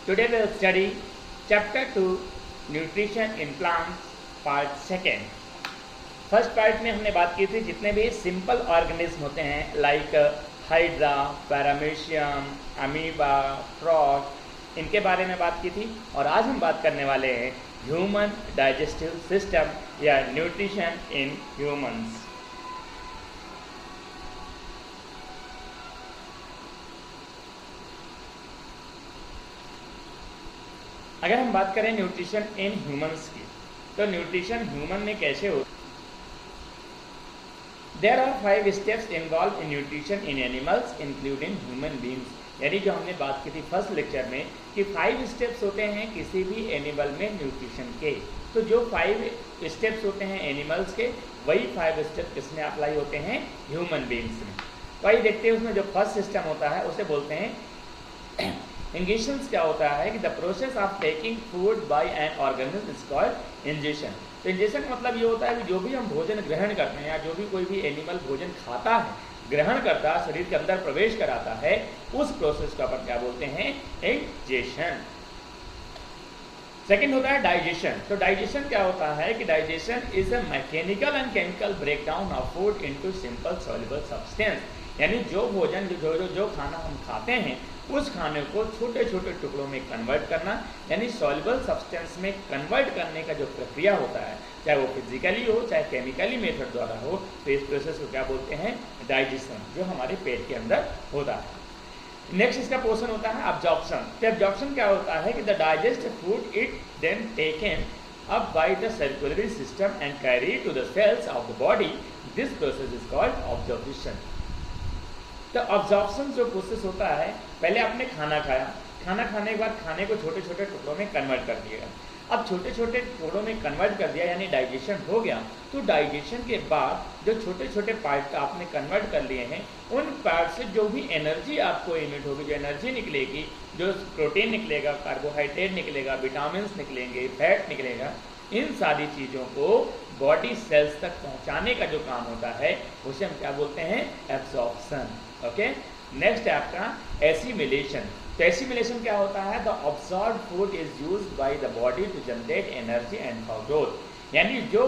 Today we will study Chapter 2 Nutrition in Plants Part 2. First part में हमने बात की थी जितने भी सिंपल ऑर्गेनिज्म होते हैं like hydra, paramecium, amoeba, frog, इनके बारे में बात की थी। और आज हम बात करने वाले हैं ह्यूमन डाइजेस्टिव सिस्टम या न्यूट्रिशन इन ह्यूमंस। अगर हम बात करें न्यूट्रिशन इन ह्यूमंस की, तो न्यूट्रिशन ह्यूमन में कैसे हो? There are 5 steps involved in nutrition in animals including human beings। यानी जो हमने बात की थी फर्स्ट लेक्चर में कि 5 स्टेप्स होते हैं किसी भी एनिमल में न्यूट्रिशन के। तो जो 5 स्टेप्स होते हैं एनिमल्स के, वही 5 स्टेप किसमें अप्लाई होते हैं? ह्यूमन बींग्स में। तो आइए देखते हैं उसमें जो फर्स्ट सिस्टम होता है उसे बोलते हैं इंजेशंस। क्या होता है कि the process of taking food by an organism is called ingestion. तो इंजेशन का मतलब ये होता है कि जो भी हम भोजन ग्रहण करते हैं या जो भी कोई भी एनिमल भोजन खाता है, ग्रहण करता है, शरीर के अंदर प्रवेश कराता है, उस प्रोसेस को अपन क्या बोलते हैं? इंजेशन। सेकेंड होता है डाइजेशन। तो डाइजेशन क्या होता है कि digestion is a mechanical and chemical breakdown of food into simple soluble substance. यानी जो भोजन जो खाना हम खाते हैं उस खाने को छोटे छोटे टुकड़ों में कन्वर्ट करना, यानी सॉल्युबल सब्सटेंस में कन्वर्ट करने का जो प्रक्रिया होता है, चाहे वो फिजिकली हो चाहे केमिकली मेथड द्वारा हो, तो इस प्रोसेस को क्या बोलते हैं? डाइजेशन, जो हमारे पेट के अंदर होता है। नेक्स्ट इसका पोर्शन होता है अब्जॉर्प्शन। तो अब्जॉर्प्शन क्या होता है कि the digest food it then taken up by the circulatory system and carried to the cells of the body. This process is called absorption। तो अब्जॉर्प्शन जो प्रोसेस होता है, पहले आपने खाना खाया, खाना खाने के बाद खाने को छोटे छोटे टुकड़ों में कन्वर्ट कर दिएगा। अब छोटे छोटे टुकड़ों में कन्वर्ट कर दिया यानी डाइजेशन हो गया। तो डाइजेशन के बाद जो छोटे छोटे पार्ट आपने कन्वर्ट कर लिए हैं, उन पार्ट से जो भी एनर्जी आपको इमिट होगी, जो एनर्जी निकलेगी, जो प्रोटीन निकलेगा, कार्बोहाइड्रेट निकलेगा, विटामिन निकलेंगे, फैट निकलेगा, इन सारी चीज़ों को बॉडी सेल्स तक पहुंचाने का जो काम होता है उसे हम क्या बोलते हैं? एब्जॉर्प्शन। ओके, नेक्स्ट है आपका एसिमिलेशन। तो एसिमिलेशन क्या होता है? The absorb food is used by the body to generate energy and for growth. यानी जो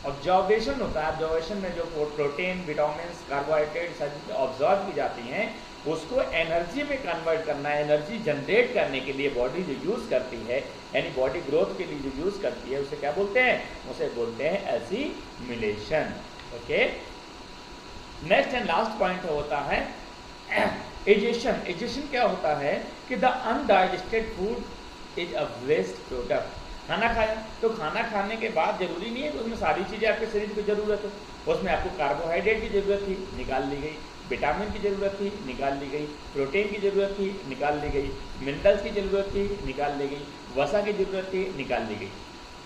ऑब्जॉर्वेशन होता है, ऑब्जॉर्वेशन में जो प्रोटीन, विटामिन, कार्बोहाइड्रेट सारी चीज़ें ऑब्जॉर्व की जाती हैं, उसको एनर्जी में कन्वर्ट करना है। एनर्जी जनरेट करने के लिए बॉडी जो यूज़ करती है, यानी बॉडी ग्रोथ के लिए जो यूज़ करती है, उसे क्या बोलते हैं? उसे बोलते हैं assimilation. Okay, next and last point होता है एजेशन। एजेशन क्या होता है कि the undigested food is a waste product. खाना खाया, तो खाना खाने के बाद जरूरी नहीं है कि उसमें सारी चीज़ें आपके शरीर की ज़रूरत हो। उसमें आपको कार्बोहाइड्रेट की ज़रूरत थी, निकाल ली गई, विटामिन की ज़रूरत थी, निकाल ली गई, प्रोटीन की ज़रूरत थी, निकाल ली गई, मिनरल्स की ज़रूरत थी, निकाल ली गई, वसा की ज़रूरत थी, निकाल ली गई।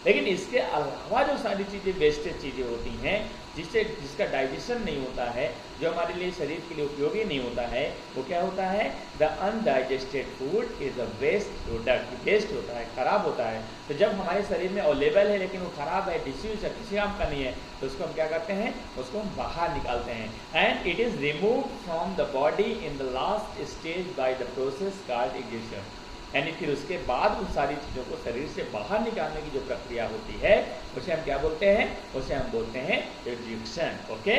लेकिन इसके अलावा जो सारी चीज़ें वेस्टेज चीज़ें होती हैं, जिसका डाइजेशन नहीं होता है, जो हमारे लिए शरीर के लिए उपयोगी नहीं होता है, वो क्या होता है? The undigested food is a waste product. Waste होता है, खराब होता है। तो जब हमारे शरीर में अवेलेबल है लेकिन वो खराब है, डिस्यूज है, किसी काम का नहीं है, तो उसको हम क्या करते हैं? उसको हम बाहर निकालते हैं। And it is remove from the body in the last stage by the process called egestion. यानी फिर उसके बाद उन सारी चीज़ों को शरीर से बाहर निकालने की जो प्रक्रिया होती है उसे हम क्या बोलते हैं? उसे हम बोलते हैं एजेशन। ओके,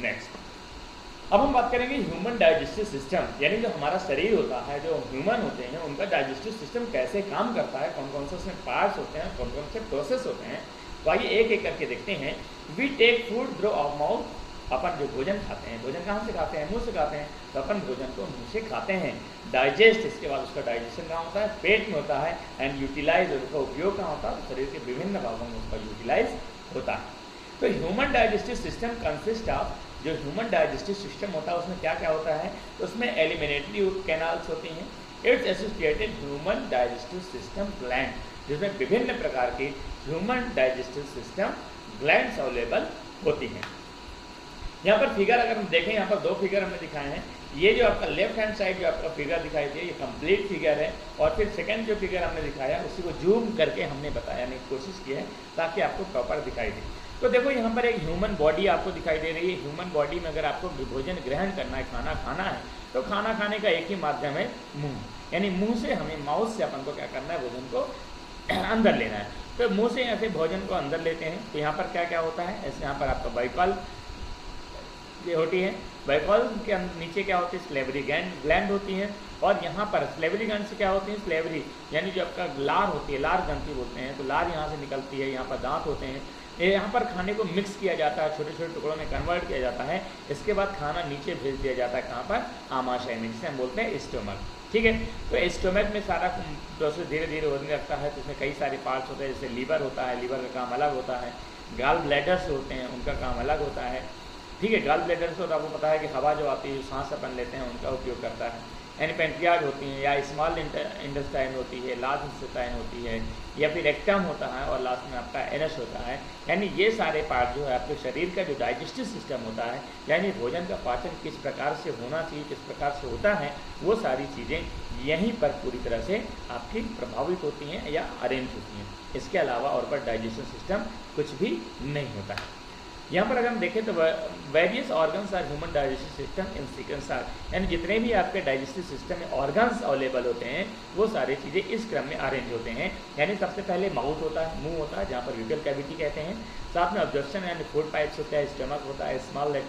नेक्स्ट अब हम बात करेंगे ह्यूमन डाइजेस्टिव सिस्टम। यानी जो हमारा शरीर होता है, जो ह्यूमन होते हैं, उनका डाइजेस्टिव सिस्टम कैसे काम करता है, कौन कौन से उसमें पार्ट्स होते हैं, कौन कौन से प्रोसेस होते हैं। तो आइए एक एक करके देखते हैं। We take food through our mouth. अपन जो भोजन खाते हैं, भोजन कहाँ से खाते हैं? मुंह से खाते हैं। तो अपन भोजन को मुंह से खाते हैं। डाइजेस्ट, इसके बाद उसका डाइजेशन कहाँ होता है? पेट में होता है। एंड यूटिलाइज, उसका उपयोग कहाँ होता है? शरीर के विभिन्न भागों में उसका यूटिलाइज होता है। तो human digestive system consist of, जो ह्यूमन डाइजेस्टिव सिस्टम होता है उसमें क्या क्या होता है? तो उसमें एलिमिनेटरी कैनाल्स होती हैं। It's associated human digestive system gland, जिसमें विभिन्न प्रकार की human digestive system glands available होती हैं। यहाँ पर फिगर अगर हम देखें, यहाँ पर 2 फिगर हमने दिखाए हैं। ये जो आपका लेफ्ट हैंड साइड जो आपका फिगर दिखाई दे, ये कंप्लीट फिगर है। और फिर सेकंड जो फिगर हमने दिखाया उसी को जूम करके हमने बताने की कोशिश की है ताकि आपको प्रॉपर दिखाई दे। तो देखो यहाँ पर एक ह्यूमन बॉडी आपको दिखाई दे रही है। ह्यूमन बॉडी में अगर आपको भोजन ग्रहण करना है, खाना खाना है, तो खाना खाने का एक ही माध्यम है मुंह। यानी मुंह से हमें, माउथ से अपन को क्या करना है, भोजन को अंदर लेना है। तो मुंह से ऐसे भोजन को अंदर लेते हैं तो यहाँ पर क्या क्या होता है, ऐसे यहाँ पर आपका बाइपल ये होती है, बाइपल के नीचे क्या होती है, स्लेवरी ग्लैंड होती है, और यहाँ पर स्लेवरी ग्लैंड से क्या होती है, स्लेवरी यानी जो आपका लार होती है, लार ग्रंथि बोलते हैं, तो लार यहाँ से निकलती है, यहाँ पर दांत होते हैं, यहाँ पर खाने को मिक्स किया जाता है, छोटे छोटे टुकड़ों में कन्वर्ट किया जाता है, इसके बाद खाना नीचे भेज दिया जाता है, कहाँ पर, आमाशय में, जिसे हम बोलते हैं स्टोमक। ठीक है, तो स्टोमक में सारा प्रोसेस धीरे धीरे होने लगता है, तो इसमें कई सारे पार्ट्स होते हैं, जैसे लीवर होता है, लीवर का काम अलग होता है, गाल ब्लैडर्स होते हैं, उनका काम अलग होता है। ठीक है, गाल ब्लैडर्स तो आपको पता है कि हवा जो आती है, सांस अपन लेते हैं, उनका उपयोग करता है। यानी पेंक्रियाज होती हैं, या स्मॉल इंटेस्टाइन होती है, लार्ज इंटेस्टाइन होती है, या फिर रेक्टम होता है, और लास्ट में आपका एनस होता है। यानी ये सारे पार्ट जो है आपके शरीर का जो डाइजेस्टिव सिस्टम होता है, यानी भोजन का पाचन किस प्रकार से होना चाहिए, किस प्रकार से होता है, वो सारी चीज़ें यहीं पर पूरी तरह से आपकी प्रभावित होती हैं या अरेंज होती हैं। इसके अलावा और पर डाइजेशन सिस्टम कुछ भी नहीं होता है। यहाँ पर अगर हम देखें तो various organs are human digestive system in sequence are, यानी जितने भी आपके डाइजेस्टिव सिस्टम में ऑर्गन्स अवेलेबल होते हैं, वो सारी चीज़ें इस क्रम में अरेंज होते हैं। यानी सबसे पहले माउथ होता है, मुंह होता है, जहाँ पर ब्यूटल कैविटी कहते हैं, साथ में ऑब्जर्प्शन यानी फूड पाइप्स होता है, स्टमक होता है, स्मॉल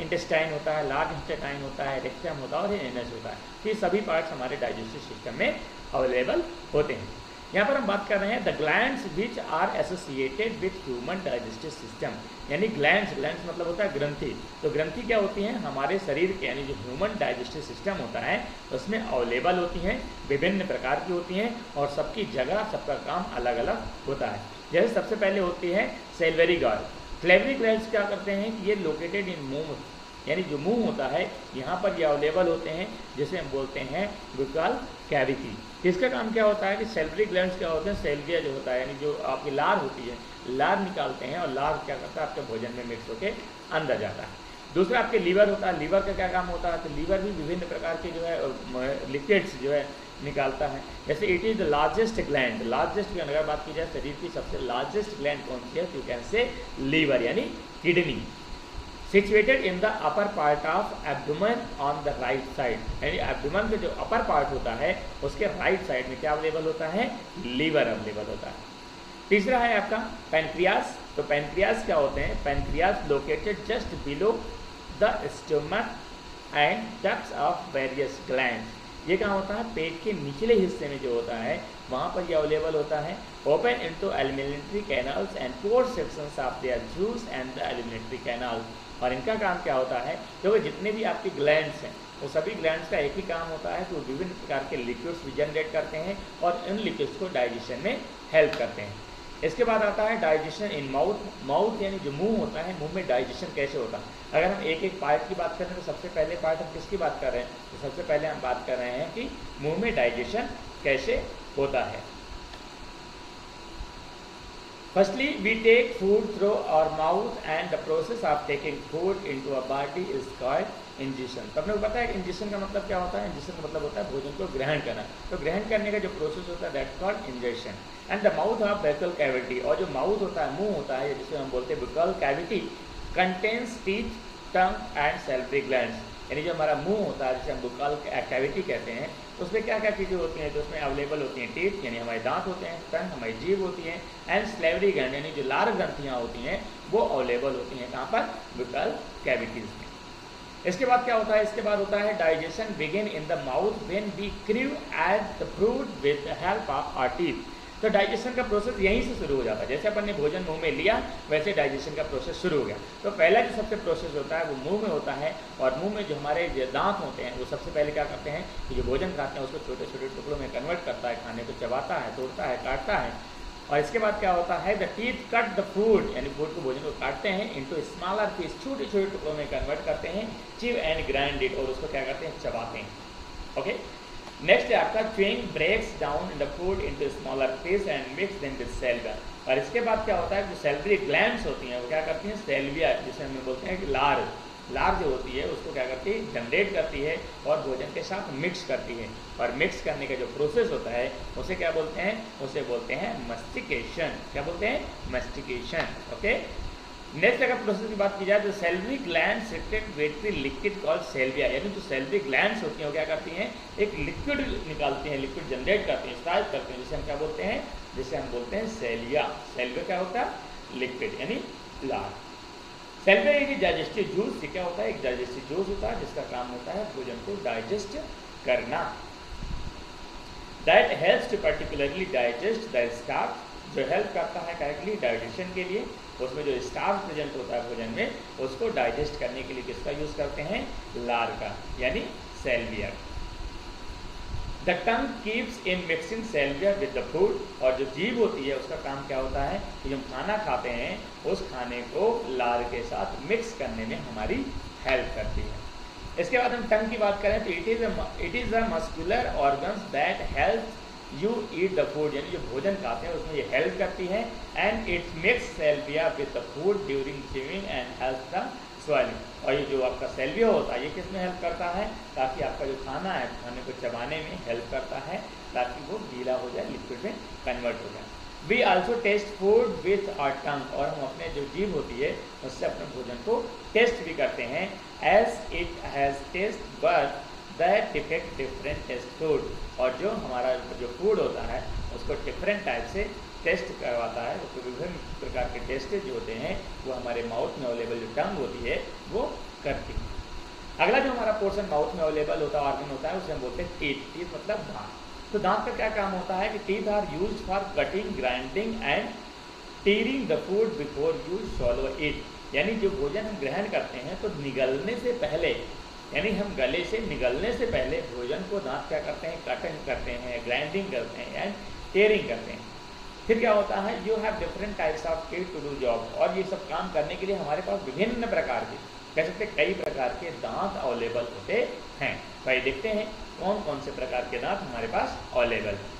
इंटेस्टाइन होता है, लार्ज इंटेस्टाइन होता है, रेक्टम होता है और एनस होता है। तो ये सभी पार्ट्स हमारे डाइजेस्टिव सिस्टम में अवेलेबल होते हैं। यहाँ पर हम बात कर रहे हैं the glands which are associated with human digestive system, यानी ग्लैंड्स मतलब होता है ग्रंथि। तो ग्रंथि क्या होती हैं, हमारे शरीर के यानी जो ह्यूमन डाइजेस्टिव सिस्टम होता है उसमें अवेलेबल होती हैं, विभिन्न प्रकार की होती हैं, और सबकी जगह, सबका काम अलग अलग होता है। जैसे सबसे पहले होती है सेल्वरी ग्लैंड। सेल्वरी ग्लैंड्स क्या करते हैं कि ये लोकेटेड इन मुंह, यानी जो मुंह होता है यहाँ पर ये अवेलेबल होते हैं, जिसे हम बोलते हैं बुक्कल कैविटी। इसका काम क्या होता है कि सेल्वरी ग्लैंड्स क्या होते हैं, सेल्विया जो होता है यानी जो आपकी लार होती है, लार निकालते हैं, और लार क्या करता है आपके भोजन में मिक्स होकर अंदर जाता है। दूसरा आपके लीवर होता है, लीवर का क्या काम होता है, तो लीवर भी विभिन्न प्रकार के जो है लिक्विड्स जो है निकालता है। जैसे it is the largest gland, largest gland अगर बात की जाए शरीर की सबसे लार्जेस्ट ग्लैंड कौन सी है, तो यू कैन से लीवर यानी kidney. Situated in the upper part of abdomen on the right side, यानी एब्डोमेन का जो अपर पार्ट होता है उसके राइट साइड में क्या अवेलेबल होता है, लीवर अवेलेबल होता है। तीसरा है आपका पैनक्रियास। तो पैनक्रियास क्या होते हैं, pancreas located just below the stomach and ducts of various glands. ये कहाँ होता है, पेट के निचले हिस्से में जो होता है वहाँ पर ये अवेलेबल होता है। Open into alimentary canals and pour secretions of their juice and the alimentary canal. और इनका काम क्या होता है, तो जितने भी आपके ग्लैंड्स हैं वो सभी ग्लैंड्स का एक ही काम होता है कि वो विभिन्न प्रकार के लिक्विड्स भी जनरेट करते हैं और इन लिक्विड्स को डाइजेशन में हेल्प करते हैं। इसके बाद आता है डाइजेशन इन माउथ। माउथ यानी जो मुंह होता है, मुंह में डाइजेशन कैसे होता है। अगर हम एक एक पार्ट की बात करें तो सबसे पहले पार्ट हम किसकी बात कर रहे हैं, तो सबसे पहले हम बात कर रहे हैं कि मुंह में डाइजेशन कैसे होता है। Firstly, we take food through our mouth and the process of taking food into our body is called ingestion। तो अपने को पता है इंजेक्शन का मतलब क्या होता है, इंजेक्शन का मतलब होता है भोजन को ग्रहण करना। तो ग्रहण करने का जो प्रोसेस होता है that's called injection. And the mouth of buccal cavity, और जो माउथ होता है, मुंह होता है, जिसे हम बोलते हैं buccal cavity, contains teeth, tongue and salivary glands. यानी जो हमारा मुंह होता है जिसे हम बक्कल कैविटी कहते हैं, उसमें क्या क्या चीज़ें होती हैं, तो उसमें अवेलेबल होती हैं टीथ यानी हमारे दांत होते हैं, टंग हमारी जीभ होती है, एंड स्लेवरी ग्लैंड यानी जो लार ग्रंथियाँ होती हैं वो अवेलेबल होती हैं कहाँ पर, बक्कल कैविटीज़ में। इसके बाद क्या होता है, इसके बाद होता है digestion begin in the mouth when we क्रीव at the fruit with the help of our teeth. तो डाइजेशन का प्रोसेस यहीं से शुरू हो जाता है, जैसे अपन ने भोजन मुंह में लिया वैसे डाइजेशन का प्रोसेस शुरू हो गया। तो पहला जो सबसे प्रोसेस होता है वो मुंह में होता है, और मुंह में जो हमारे दांत होते हैं वो सबसे पहले क्या करते हैं कि जो भोजन खाते हैं उसको छोटे छोटे टुकड़ों में कन्वर्ट करता है, खाने को चबाता है, तोड़ता है, काटता है। और इसके बाद क्या होता है, the teeth cut the food, यानी फूड को, भोजन को काटते हैं, इनटू स्मॉलर पीस, छोटे छोटे टुकड़ों में कन्वर्ट करते हैं, च्यू एंड ग्राइंड इट, और उसको क्या करते हैं, चबाते हैं। ओके, नेक्स्ट है आपका chewing breaks down in the food into smaller piece and mix them with saliva. और इसके बाद क्या होता है, जो सेल्वरी ग्लैंड्स होती हैं वो क्या करती हैं, सेल्विया जिसे हम बोलते हैं कि लार जो होती है उसको क्या करती है, जनरेट करती है और भोजन के साथ मिक्स करती है। और मिक्स करने का जो प्रोसेस होता है उसे क्या बोलते हैं, उसे बोलते हैं मस्टिकेशन। क्या बोलते हैं, मस्टिकेशन। ओके, नेक्स्ट अगर प्रोसेस की बात की जाए तो सेल्वरी ग्लैंड सेक्रेट वेटरी लिक्विड कॉल्ड सेल्विया, यानी जो सेल्वरी ग्लैंड्स होती हैं वो क्या करती हैं, एक लिक्विड निकालती हैं, लिक्विड जनरेट करती हैं, स्टार्च करते हैं, जिसे हम क्या बोलते हैं, जिसे हम बोलते हैं सेलिया। सेल्विया क्या होता है, लिक्विड यानी लार। सेल्विया एक डाइजेस्टिव जूस से क्या होता है, एक डाइजेस्टिव जूस होता है जिसका काम होता है भोजन को डाइजेस्ट करना। That helps to particularly digest the starch, जो हेल्प करता है करेक्टली डाइजेशन के लिए, उसमें जो स्टार्च प्रेजेंट होता है भोजन में उसको डाइजेस्ट करने के लिए किसका यूज करते हैं, लार का, यानी सेल्विया। The tongue keeps in mixing सेल्विया with the food, और जो जीभ होती है उसका काम क्या होता है कि जब खाना खाते हैं उस खाने को लार के साथ मिक्स करने में हमारी हेल्प करती है। इसके बाद हम टंग की बात करें तो it is a muscular organs that help you eat the food, यानी जो भोजन खाते हैं उसमें ये हेल्प करती है। And it's mix सेल्विया with the food during chewing and help the swelling, और ये जो आपका सेल्विया होता है ये किस में हेल्प करता है, ताकि आपका जो खाना है खाने को चबाने में हेल्प करता है, ताकि वो गीला हो जाए, लिक्विड में कन्वर्ट हो जाए। We also taste food with our tongue, और हम अपने जो जीभ होती है उससे अपने भोजन को टेस्ट भी करते हैं। As it has taste but that defect different taste food, और जो हमारा जो फूड होता है उसको डिफरेंट टाइप से टेस्ट करवाता है, उसको विभिन्न प्रकार के टेस्ट जो होते हैं वो हमारे माउथ में अवेलेबल जो टंग होती है वो करती है। अगला जो हमारा पोर्शन माउथ में अवेलेबल होता है ऑर्गन होता है उसे हम बोलते हैं टीथ। टीथ मतलब दांत। तो दांत का क्या काम होता है कि teeth are used for cutting, grinding and tearing the food before you swallow it, यानी जो भोजन हम ग्रहण करते हैं तो निगलने से पहले, यानी हम गले से निगलने से पहले भोजन को दांत क्या करते हैं, कटिंग करते हैं, ग्राइंडिंग करते हैं एंड टेयरिंग करते हैं। फिर क्या होता है, you have different types of teeth to do job, और ये सब काम करने के लिए हमारे पास विभिन्न प्रकार के, कह सकते हैं कई प्रकार के दांत अवेलेबल होते हैं। भाई देखते हैं कौन कौन से प्रकार के दांत हमारे पास अवेलेबल है।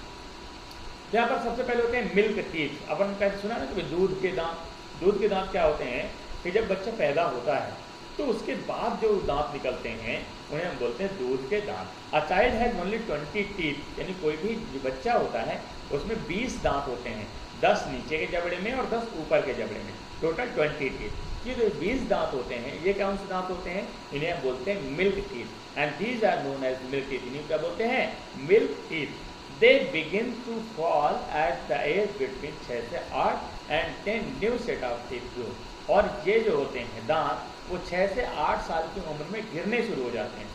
यहाँ पर सबसे पहले होते हैं मिल्क टीथ। अपन कहीं सुना ना कि दूध के दांत। दूध के दांत क्या होते हैं कि जब बच्चा पैदा होता है तो उसके बाद जो दांत निकलते हैं उन्हें हम बोलते हैं दूध के दांत। A child has only 20 teeth, यानी कोई भी बच्चा होता है उसमें 20 दांत होते हैं, 10 नीचे के जबड़े में और 10 ऊपर के जबड़े में, टोटल 20 टीथ। ये जो 20 दांत होते हैं ये कौन से दांत होते हैं, इन्हें हम बोलते हैं milk teeth, and these are known as milk teeth. इन्हें क्या बोलते हैं, milk teeth. They begin to fall at the age between 6 से 8 and 10 new set of teeth grow, और ये जो होते हैं दांत वो 6 से 8 साल की उम्र में गिरने शुरू हो जाते हैं,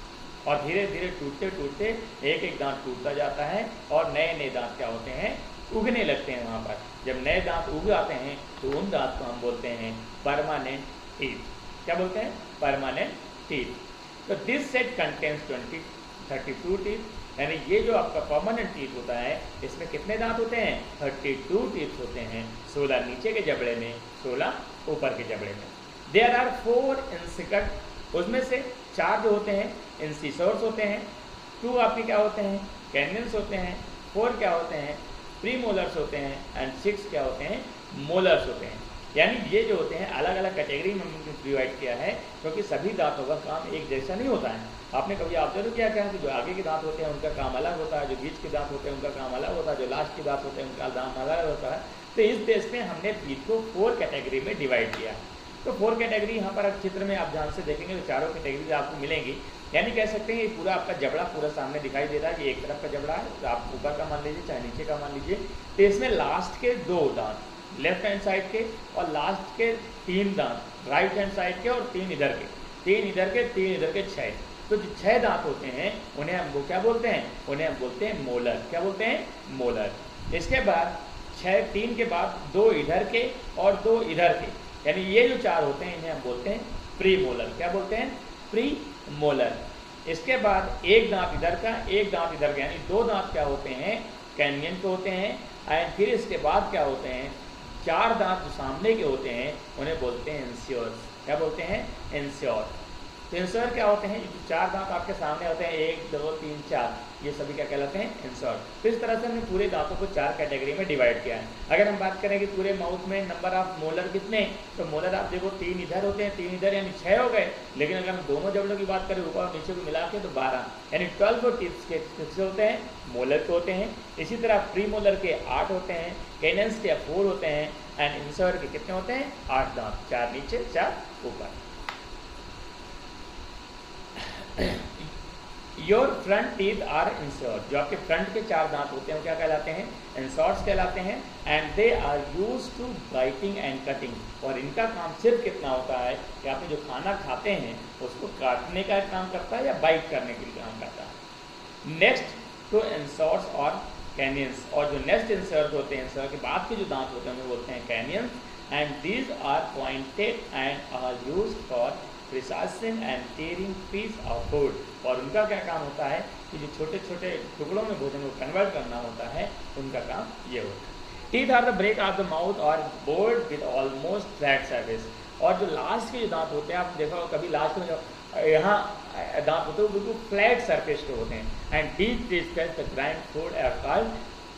और धीरे धीरे टूटते टूटते एक एक दांत टूटता जाता है और नए नए दांत क्या होते हैं, उगने लगते हैं। वहाँ पर जब नए दांत उग आते हैं तो उन दांत को हम बोलते हैं परमानेंट टीथ। क्या बोलते हैं, परमानेंट टीथ। तो दिस सेट कंटेन्स 32 टीथ, यानी ये जो आपका परमानेंट टीथ होता है इसमें कितने दांत होते हैं, 32 टीथ होते हैं, 16 नीचे के जबड़े में, 16 ऊपर के जबड़े में। देयर आर 4 इंसिकट, उसमें से 4 जो होते हैं इंसिसोर्स होते हैं, 2 आपके क्या होते हैं, कैनियंस होते हैं, 4 क्या होते हैं, प्रीमोलर्स होते हैं, एंड 6 क्या होते हैं, मोलर्स होते हैं। यानी ये जो होते हैं अलग अलग कैटेगरी में हमने डिवाइड किया है, क्योंकि सभी दांतों का काम एक जैसा नहीं होता है। आपने कभी ऑब्जर्व किया क्या कि जो आगे के दांत होते हैं उनका काम अलग होता है, जो बीच के दांत होते हैं उनका काम अलग होता है, जो लास्ट के दांत होते हैं उनका काम अलग होता है। तो इस बेस में हमने टीथ को 4 कैटेगरी में डिवाइड किया है। तो 4 कैटेगरी यहाँ पर चित्र में आप ध्यान से देखेंगे तो चारों कैटेगरी आपको मिलेंगी। यानी कह सकते हैं ये पूरा आपका जबड़ा पूरा सामने दिखाई दे रहा है, ये एक तरफ का जबड़ा है, तो आप ऊपर का मान लीजिए चाहे नीचे का मान लीजिए। तो इसमें लास्ट के 2 दांत लेफ्ट हैंड साइड के और लास्ट के 3 दांत राइट हैंड साइड के और 3 इधर के, 3 इधर के, 3 इधर के, 6। तो जो 6 दांत होते हैं उन्हें हम वो क्या बोलते हैं, उन्हें हम बोलते हैं मोलर। क्या बोलते हैं, मोलर। इसके बाद 3 के बाद 2 इधर के और 2 इधर के, यानी ये जो 4 होते हैं इन्हें हम बोलते हैं प्री मोलर। क्या बोलते हैं, प्री मोलर। इसके बाद 1 दांत इधर का, 1 दांत इधर का, यानी 2 दांत क्या होते हैं, कैनियन के होते हैं। एंड फिर इसके बाद क्या होते हैं, 4 दांत जो सामने के होते हैं उन्हें बोलते हैं इंश्योर्स। क्या बोलते हैं, इंश्योर। तो इंश्योर क्या होते हैं, जो 4 दांत आपके सामने होते हैं 1 2 3 4, ये सभी क्या कहलाते हैं, इंसर्ट। तो इस तरह से हमने पूरे दांतों को 4 कैटेगरी में डिवाइड किया है। अगर हम बात करें कि पूरे माउथ में नंबर ऑफ मोलर कितने, तो मोलर आप देखो 3 इधर होते हैं, 3 इधर, यानी 6 हो गए। लेकिन अगर हम दोनों जबड़ों की बात करें ऊपर और नीचे को मिला के तो 12, यानी 12 टीथ के किससे होते हैं, मोलर के होते हैं। इसी तरह प्री मोलर के 8 होते हैं, कैनेंस के 4 होते हैं, एंड इंसर के कितने होते हैं, 8 दांत, 4 नीचे 4 ऊपर। Your front teeth are insert, जो आपके फ्रंट के 4 दांत होते हैं वो क्या कहलाते हैं, इंसर्ट्स कहलाते हैं। And they are use to biting and cutting, और इनका काम सिर्फ कितना होता है कि आपने जो खाना खाते हैं उसको काटने का काम करता है या बाइट करने के लिए काम करता है। नेक्स्ट तो इंसर्ट्स और कैनियंस, और जो नेक्स्ट इंसर्ट होते हैं, इंसर्ट के बाद के जो दांत होते हैं उन्हें बोलते हैं canines. And these are pointed and are use for precising and tearing piece of food, और उनका क्या काम होता है कि जो छोटे छोटे टुकड़ों में भोजन को कन्वर्ट करना होता है, उनका काम ये होता है। Teeth are the break of the mouth और broad with almost flat surface, और जो लास्ट के जो दांत होते हैं, आप देखो कभी लास्ट में जो यहाँ दांत होते हैं वो बिल्कुल फ्लैट सरफेस के होते हैं। And these discuss the grind food are called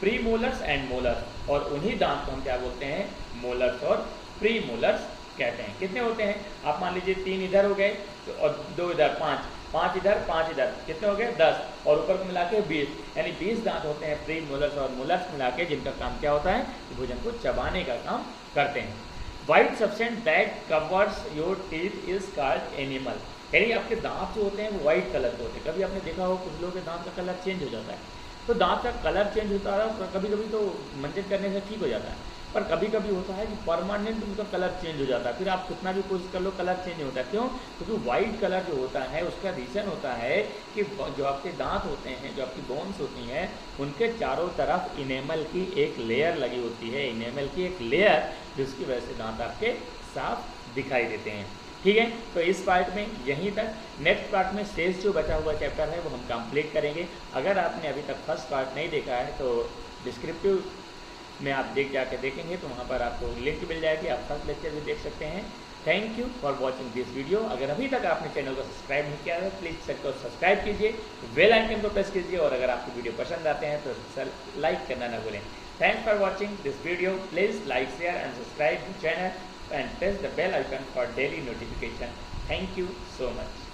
premolars and molars, और उन्हीं दांत को हम क्या बोलते हैं, मोलर्स और प्री मोलर्स कहते हैं। कितने होते हैं, आप मान लीजिए 3 इधर हो गए तो, और 2 इधर, 5 इधर, 5 इधर, कितने हो गए 10, और ऊपर को मिला के 20, यानी 20 दांत होते हैं प्री मोलर्स और मोलर्स मिला के, जिनका काम क्या होता है, भोजन को चबाने का काम करते हैं। White substance that covers your teeth is called animal, यानी आपके दांत जो होते हैं वो व्हाइट कलर के होते हैं। कभी आपने देखा हो कुछ लोगों के दांत का कलर चेंज हो जाता है, तो दांत का कलर चेंज होता है, कभी कभी तो मंजन करने से ठीक हो जाता है, पर कभी कभी होता है कि परमानेंट उनका कलर चेंज हो जाता है। फिर आप कितना भी कोशिश कर लो कलर चेंज नहीं होता। क्यों? क्योंकि वाइट कलर जो होता है उसका रीज़न होता है कि जो आपके दांत होते हैं, जो आपकी बोन्स होती हैं, उनके चारों तरफ इनेमल की एक लेयर लगी होती है, इनेमल की एक लेयर, जिसकी वजह से दांत आपके साफ दिखाई देते हैं। ठीक है, तो इस पार्ट में यहीं तक। नेक्स्ट पार्ट में शेष जो बचा हुआ चैप्टर है वो हम कंप्लीट करेंगे। अगर आपने अभी तक फर्स्ट पार्ट नहीं देखा है तो डिस्क्रिप्टिव में आप जाके देखेंगे तो वहाँ पर आपको लिंक मिल जाएगी, आप फर्स्ट लेक्चर भी देख सकते हैं। Thank you for watching this video. अगर अभी तक आपने चैनल को सब्सक्राइब नहीं किया है प्लीज़ चैनल को सब्सक्राइब कीजिए, बेल आइकन को प्रेस कीजिए, और अगर आपको वीडियो पसंद आते हैं तो लाइक करना ना भूलें। Thanks for watching this video. Please like, share and subscribe the channel and press the bell icon for daily notification. Thank you so much.